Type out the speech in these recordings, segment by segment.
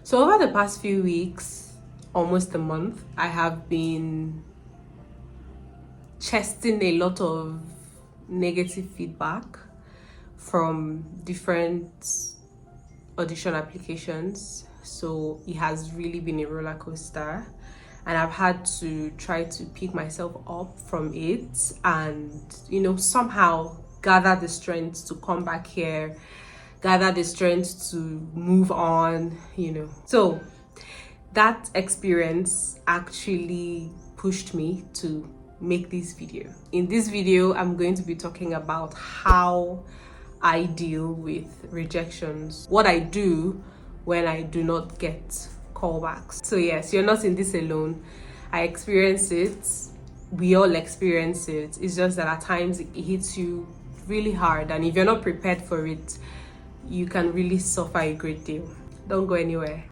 So over the past few weeks, almost a month, I have been chesting a lot of negative feedback from different audition applications. So it has really been a roller coaster, and I've had to try to pick myself up from it and somehow gather the strength to come back here, gather the strength to move on. So that experience actually pushed me to make this video. In this video, I'm going to be talking about how I deal with rejections, what I do when I do not get callbacks. So yes, you're not in this alone. I experience it. We all experience it. It's just that at times it hits you really hard, and if you're not prepared for it, you can really suffer a great deal. Don't go anywhere.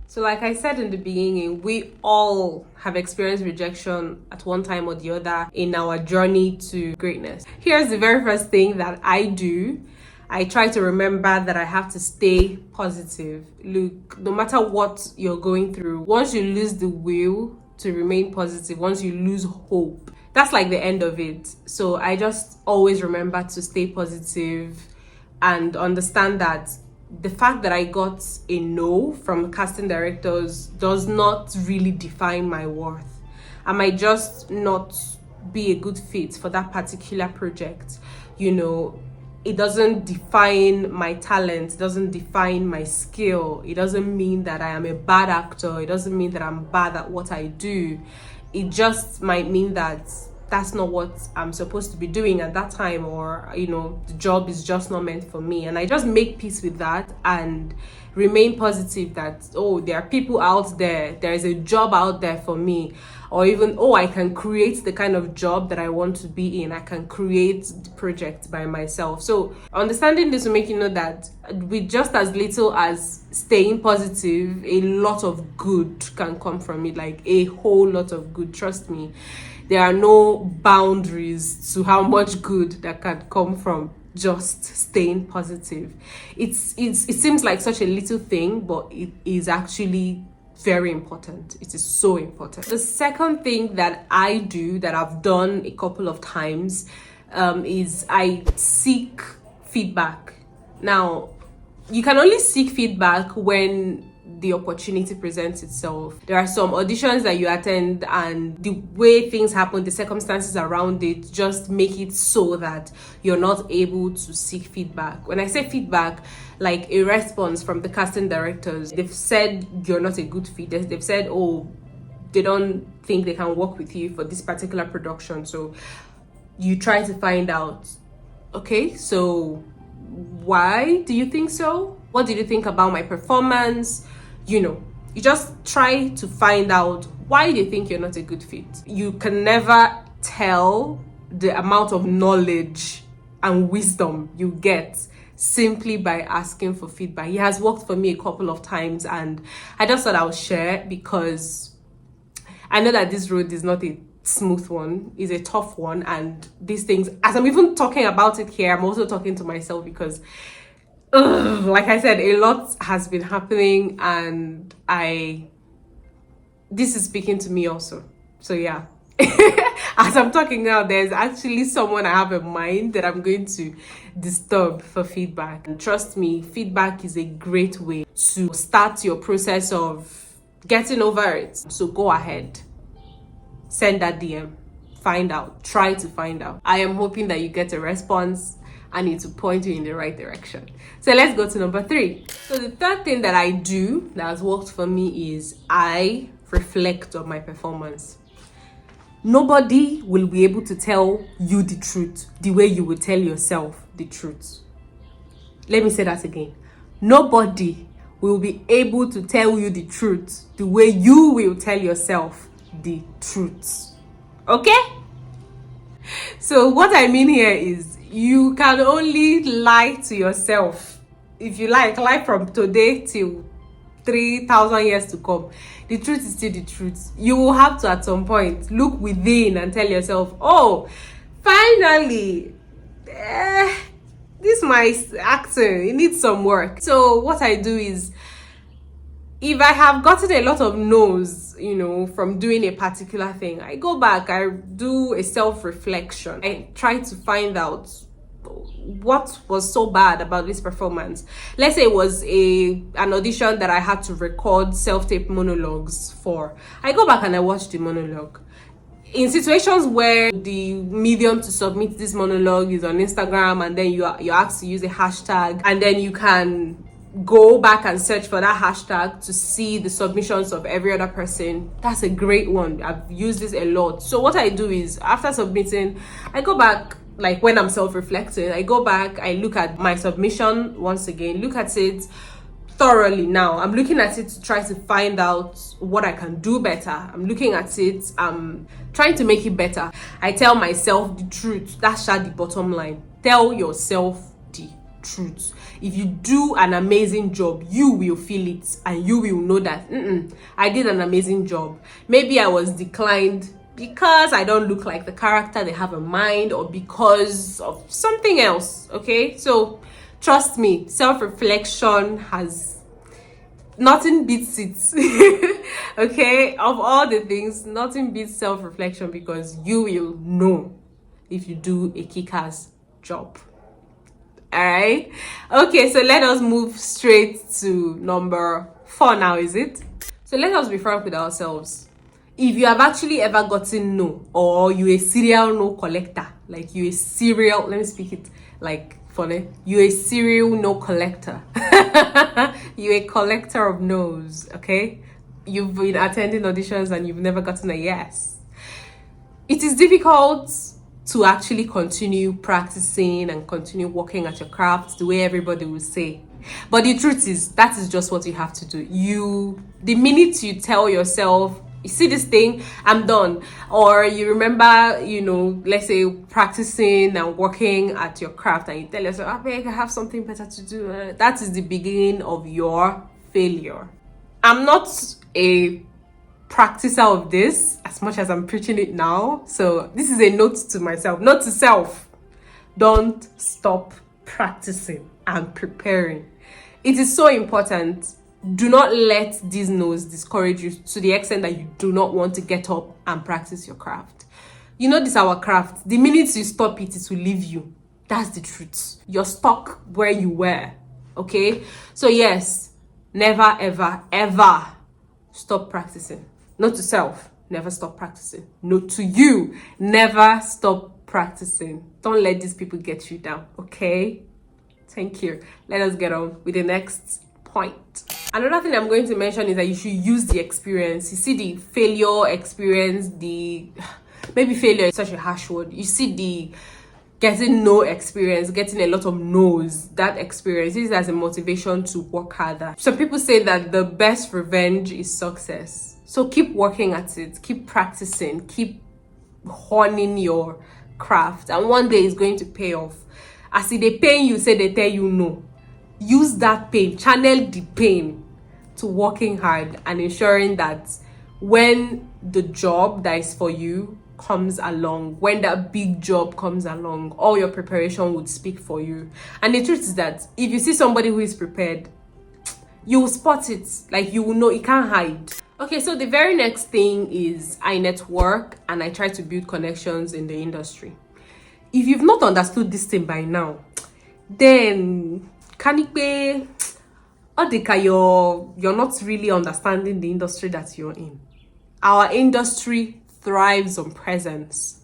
So like I said in the beginning, we all have experienced rejection at one time or the other in our journey to greatness. Here's the very first thing that I do. I try to remember that I have to stay positive. Look, no matter what you're going through, once you lose the will to remain positive, once you lose hope, that's like the end of it. So I just always remember to stay positive and understand that the fact that I got a no from casting directors does not really define my worth. I might just not be a good fit for that particular project. It doesn't define my talent, it doesn't define my skill. It doesn't mean that I am a bad actor. It doesn't mean that I'm bad at what I do. It just might mean that that's not what I'm supposed to be doing at that time, or the job is just not meant for me. And I just make peace with that and remain positive that there are people out there, there is a job out there for me, or even I can create the kind of job that I want to be in. I can create the project by myself. So understanding this will make you know that with just as little as staying positive, a lot of good can come from it, like a whole lot of good. Trust me, there are no boundaries to how much good that can come from just staying positive. It seems like such a little thing, but it is actually very important. It is so important. The second thing that I do, that I've done a couple of times, is I seek feedback. Now, you can only seek feedback when the opportunity presents itself. There are some auditions that you attend, and the way things happen, the circumstances around it just make it so that you're not able to seek feedback. When I say feedback, like a response from the casting directors, they've said you're not a good fit. They've said, they don't think they can work with you for this particular production. So you try to find out, okay, so why do you think so? What did you think about my performance? You just try to find out why they think you're not a good fit. You can never tell the amount of knowledge and wisdom you get simply by asking for feedback. It has worked for me a couple of times, and I just thought I would share because I know that this road is not a smooth one, is a tough one, and these things, as I'm even talking about it here, I'm also talking to myself because like I said, a lot has been happening, and this is speaking to me also. So yeah, as I'm talking now, there's actually someone I have in mind that I'm going to disturb for feedback. And trust me, feedback is a great way to start your process of getting over it. So go ahead, send that DM, find out, try to find out. I am hoping that you get a response and it will point you in the right direction. So let's go to number 3. So the third thing that I do that has worked for me is I reflect on my performance. Nobody will be able to tell you the truth the way you will tell yourself the truth. Let me say that again. Nobody will be able to tell you the truth the way you will tell yourself the truth. Okay? So what I mean here is you can only lie to yourself. If you lie from today till 3,000 years to come. The truth is still the truth. You will have to at some point look within and tell yourself, oh, finally, this this my acting, it needs some work. So what I do is, if I have gotten a lot of no's, from doing a particular thing, I go back, I do a self-reflection. I try to find out what was so bad about this performance. Let's say it was an audition that I had to record self-tape monologues for. I go back and I watch the monologue. In situations where the medium to submit this monologue is on Instagram, and then you're asked to use a hashtag, and then you can go back and search for that hashtag to see the submissions of every other person. That's a great one. I've used this a lot. So what I do is, after submitting, I go back, like when I'm self-reflecting, I go back, I look at my submission once again, look at it thoroughly. Now I'm looking at it to try to find out what I can do better. I'm looking at it, I'm trying to make it better. I tell myself the truth. That's the bottom line. Tell yourself the truth. If you do an amazing job, you will feel it, and you will know that I did an amazing job. Maybe I was declined because I don't look like the character they have in mind, or because of something else. Okay, so trust me, self-reflection has nothing beats it. Okay, of all the things, nothing beats self-reflection, because you will know if you do a kick-ass job. All right, okay, so let us move straight to number 4 now, is it? So let us be frank with ourselves. If you have actually ever gotten no, or you a serial no collector, like you a serial, let me speak it like funny, you a serial no collector. You a collector of no's, okay? You've been attending auditions and you've never gotten a yes. It is difficult to actually continue practicing and continue working at your craft the way everybody will say. But the truth is, that is just what you have to do. The minute you tell yourself, you see this thing, I'm done. Or you remember, let's say practicing and working at your craft, and you tell yourself, I have something better to do. That is the beginning of your failure. I'm not a practicer of this as much as I'm preaching it now. So this is a note to myself, note to self. Don't stop practicing and preparing. It is so important. Do not let these no's discourage you to the extent that you do not want to get up and practice your craft. This is our craft. The minute you stop it, it will leave you. That's the truth. You're stuck where you were. Okay? So yes, never, ever, ever stop practicing. Note to self, never stop practicing. Note to you, never stop practicing. Don't let these people get you down. Okay? Thank you. Let us get on with the next point. Another thing I'm going to mention is that you should use the experience. You see the failure experience, maybe failure is such a harsh word. You see the getting no experience, getting a lot of no's, that experience is as a motivation to work harder. Some people say that the best revenge is success. So keep working at it, keep practicing, keep honing your craft, and one day it's going to pay off. As if they pain you, say they tell you no. Use that pain, channel the pain to working hard and ensuring that when the job that is for you comes along, when that big job comes along, all your preparation would speak for you. And the truth is that if you see somebody who is prepared, you will spot it. Like, you will know, it can't hide. Okay, so the very next thing is I network and I try to build connections in the industry. If you've not understood this thing by now, then you're not really understanding the industry that you're in. Our industry thrives on presence.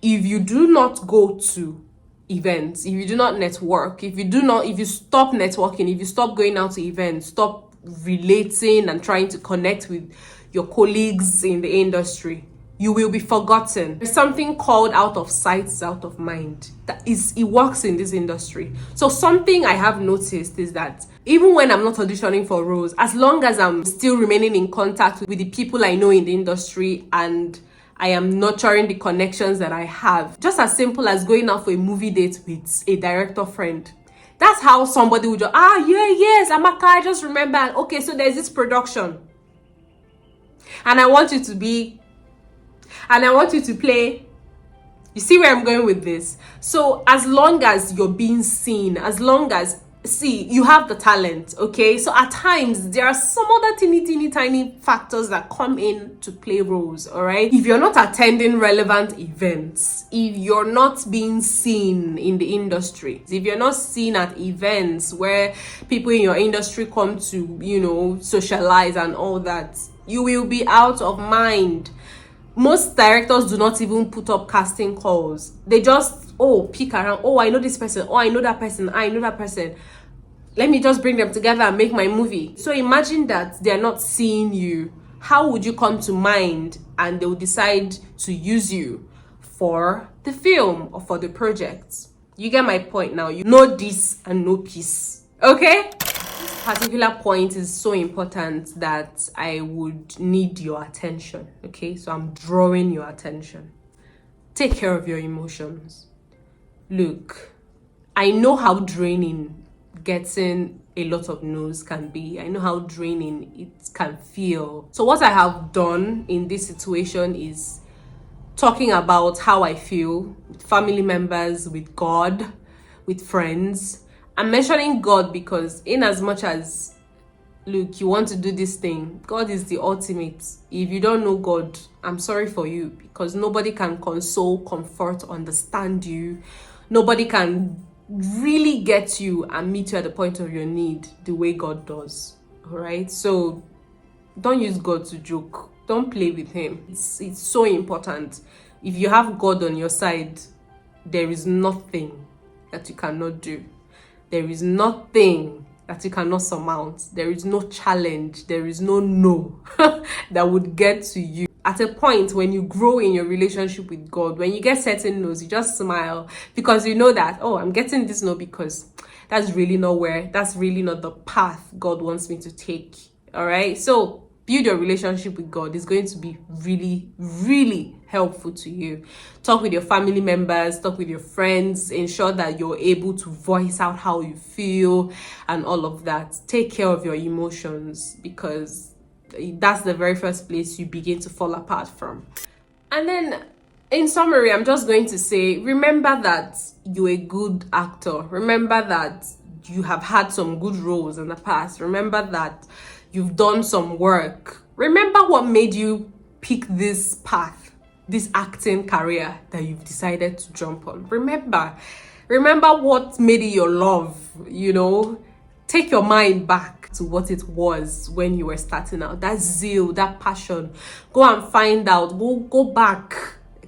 If you do not go to events, if you do not network, if you stop networking, if you stop going out to events, stop relating and trying to connect with your colleagues in the industry, you will be forgotten. There's something called out of sight is out of mind. It works in this industry. So something I have noticed is that even when I'm not auditioning for roles, as long as I'm still remaining in contact with the people I know in the industry and I am nurturing the connections that I have, just as simple as going out for a movie date with a director friend. That's how somebody would just, yes, Amaka, I just remembered. Okay, so there's this production. And I want you to play, You see where I'm going with this? So as long as you're being seen, as long as, see, you have the talent, okay? So at times there are some other teeny tiny factors that come in to play roles, all right? If you're not attending relevant events, if you're not being seen in the industry, if you're not seen at events where people in your industry come to, you know, socialize and all that, you will be out of mind. Most directors do not even put up casting calls. They just, peek around. I know this person. I know that person. I know that person. Let me just bring them together and make my movie. So imagine that they're not seeing you. How would you come to mind and they'll decide to use you for the film or for the project? You get my point now. You know this and no peace. Okay? This particular point is so important that I would need your attention. Okay? So I'm drawing your attention. Take care of your emotions. Look, I know how draining getting a lot of no's can be. I know how draining it can feel. So what I have done in this situation is talking about how I feel with family members, with God, with friends. I'm mentioning God because in as much as, look, you want to do this thing, God is the ultimate. If you don't know God, I'm sorry for you, because nobody can console, comfort, understand you. Nobody can really get you and meet you at the point of your need the way God does. All right, so don't use God to joke. Don't play with him. It's so important. If you have God on your side, there is nothing that you cannot do. There is nothing that you cannot surmount. There is no challenge. There is no that would get to you. At a point when you grow in your relationship with God, when you get certain no's, you just smile because you know that, I'm getting this no because that's really not the path God wants me to take. All right. So build your relationship with God. Is going to be really, really helpful to you. Talk with your family members, talk with your friends, ensure that you're able to voice out how you feel and all of that. Take care of your emotions because that's the very first place you begin to fall apart from. And then in summary, I'm just going to say, remember that you're a good actor. Remember that you have had some good roles in the past. Remember that you've done some work. Remember what made you pick this path, this acting career that you've decided to jump on. Remember what made it your love, you know. Take your mind back to what it was when you were starting out. That zeal, that passion. Go and find out. Go back.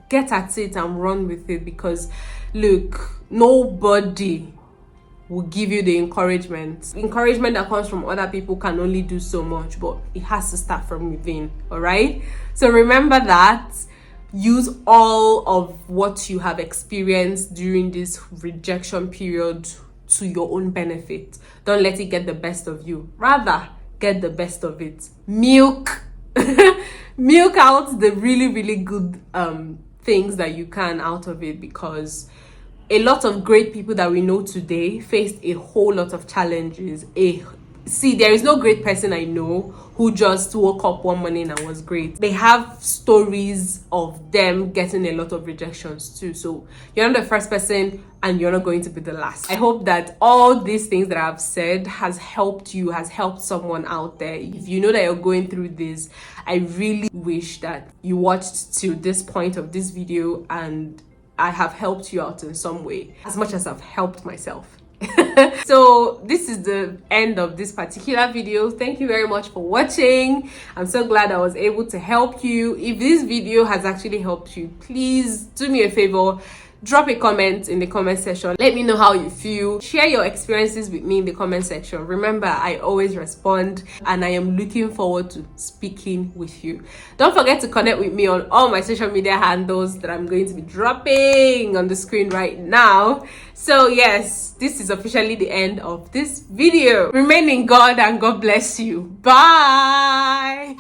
Get at it and run with it, because look, nobody will give you the encouragement. Encouragement that comes from other people can only do so much, but it has to start from within. All right? So remember that. Use all of what you have experienced during this rejection period to your own benefit. Don't let it get the best of you. Rather, get the best of it. Milk out the really, really good things that you can out of it, because a lot of great people that we know today faced a whole lot of challenges. See, there is no great person I know who just woke up one morning and was great. They have stories of them getting a lot of rejections too. So you're not the first person and you're not going to be the last. I hope that all these things that I've said has helped you, has helped someone out there. If you know that you're going through this, I really wish that you watched to this point of this video and I have helped you out in some way, as much as I've helped myself. So this is the end of this particular video. Thank you very much for watching. I'm so glad I was able to help you. If this video has actually helped you, please do me a favor, drop a comment in the comment section. Let me know how you feel. Share your experiences with me in the comment section. Remember, I always respond and I am looking forward to speaking with you. Don't forget to connect with me on all my social media handles that I'm going to be dropping on the screen right now. So yes, this is officially the end of this video. Remain in God and God bless you. Bye.